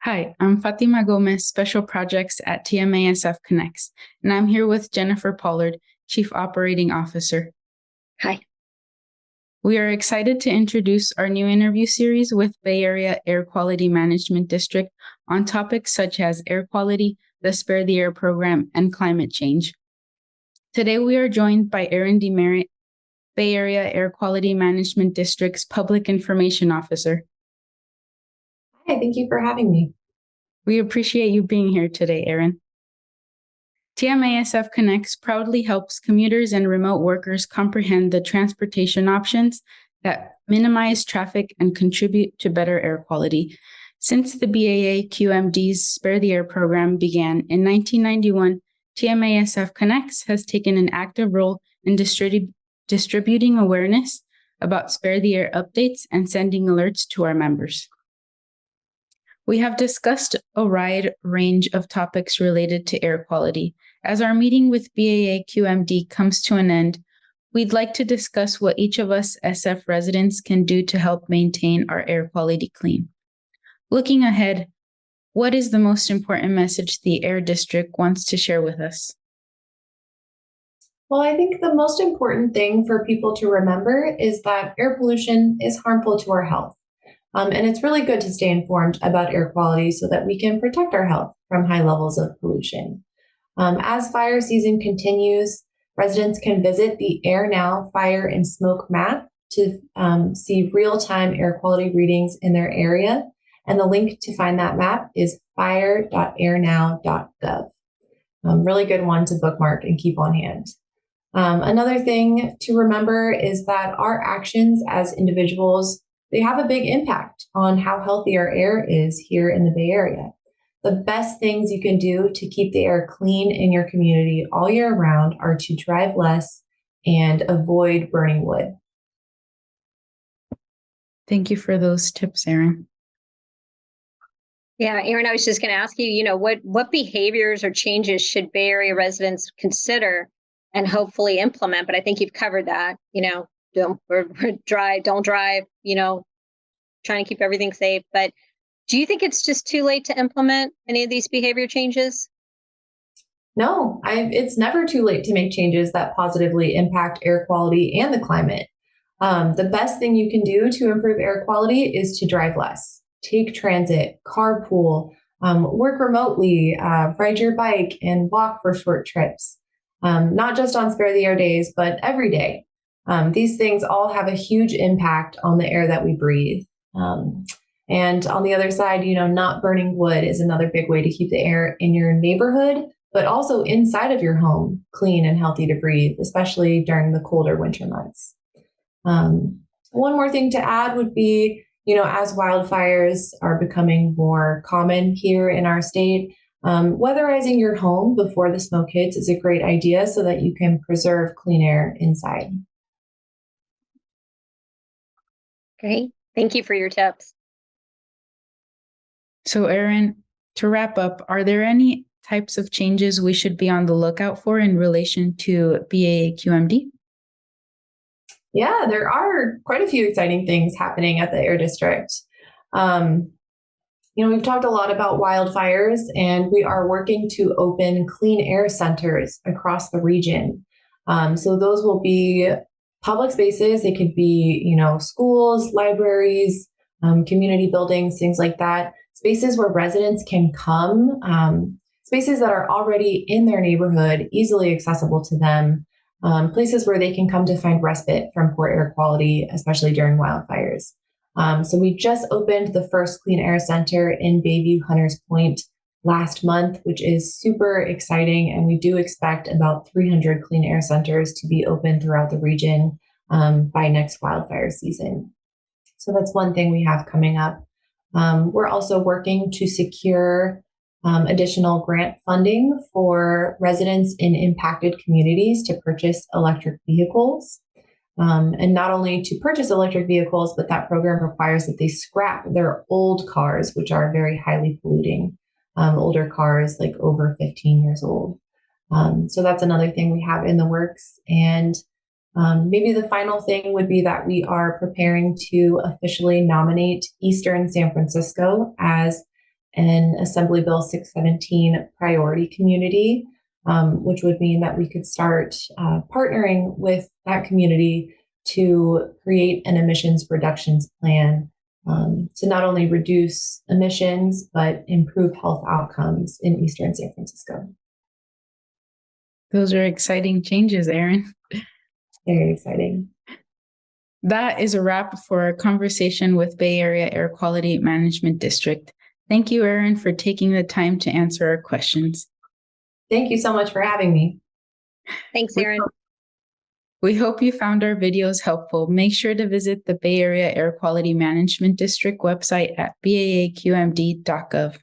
Hi, I'm Fatima Gomez, Special Projects at TMASF Connects, and I'm here with Jennifer Pollard, Chief Operating Officer. Hi. We are excited to introduce our new interview series with Bay Area Air Quality Management District on topics such as air quality, the Spare the Air program, and climate change. Today, we are joined by Erin DeMerit, Bay Area Air Quality Management District's Public Information Officer. Hi, thank you for having me. We appreciate you being here today, Erin. TMASF Connects proudly helps commuters and remote workers comprehend the transportation options that minimize traffic and contribute to better air quality. Since the BAAQMD's Spare the Air program began in 1991, TMASF Connects has taken an active role in distributing awareness about Spare the Air updates and sending alerts to our members. We have discussed a wide range of topics related to air quality. As our meeting with BAAQMD comes to an end, we'd like to discuss what each of us SF residents can do to help maintain our air quality clean. Looking ahead, what is the most important message the Air District wants to share with us? Well, I think the most important thing for people to remember is that air pollution is harmful to our health. And it's really good to stay informed about air quality so that we can protect our health from high levels of pollution. As fire season continues, residents can visit the Air Now Fire and Smoke map to see real-time air quality readings in their area. And the link to find that map is fire.airnow.gov. Really good one to bookmark and keep on hand. Another thing to remember is that our actions as individuals, they have a big impact on how healthy our air is here in the Bay Area. The best things you can do to keep the air clean in your community all year round are to drive less and avoid burning wood. Thank you for those tips, Erin. Yeah, Erin, I was just going to ask you, what behaviors or changes should Bay Area residents consider and hopefully implement? But I think you've covered that, don't drive, trying to keep everything safe. But do you think it's just too late to implement any of these behavior changes? No, it's never too late to make changes that positively impact air quality and the climate. The best thing you can do to improve air quality is to drive less, take transit, carpool, work remotely, ride your bike, and walk for short trips. Not just on Spare the Air days, but every day. These things all have a huge impact on the air that we breathe. And on the other side, not burning wood is another big way to keep the air in your neighborhood, but also inside of your home clean and healthy to breathe, especially during the colder winter months. One more thing to add would be, as wildfires are becoming more common here in our state, weatherizing your home before the smoke hits is a great idea so that you can preserve clean air inside. Great. Thank you for your tips. So, Erin, to wrap up, are there any types of changes we should be on the lookout for in relation to BAAQMD? Yeah, there are quite a few exciting things happening at the Air District. We've talked a lot about wildfires, and we are working to open clean air centers across the region. So those will be public spaces. They could be, schools, libraries, community buildings, things like that. Spaces where residents can come, spaces that are already in their neighborhood, easily accessible to them, places where they can come to find respite from poor air quality, especially during wildfires. So we just opened the first Clean Air Center in Bayview Hunters Point last month, which is super exciting. And we do expect about 300 clean air centers to be open throughout the region by next wildfire season. So that's one thing we have coming up. We're also working to secure additional grant funding for residents in impacted communities to purchase electric vehicles. And not only to purchase electric vehicles, but that program requires that they scrap their old cars, which are very highly polluting, older cars like over 15 years old. So that's another thing we have in the works. And maybe the final thing would be that we are preparing to officially nominate Eastern San Francisco as an Assembly Bill 617 priority community, which would mean that we could start partnering with that community to create an emissions reductions plan to not only reduce emissions, but improve health outcomes in Eastern San Francisco. Those are exciting changes, Erin. Very exciting. That is a wrap for our conversation with Bay Area Air Quality Management District. Thank you, Erin, for taking the time to answer our questions. Thank you so much for having me. Thanks, Erin. We hope you found our videos helpful. Make sure to visit the Bay Area Air Quality Management District website at baaqmd.gov.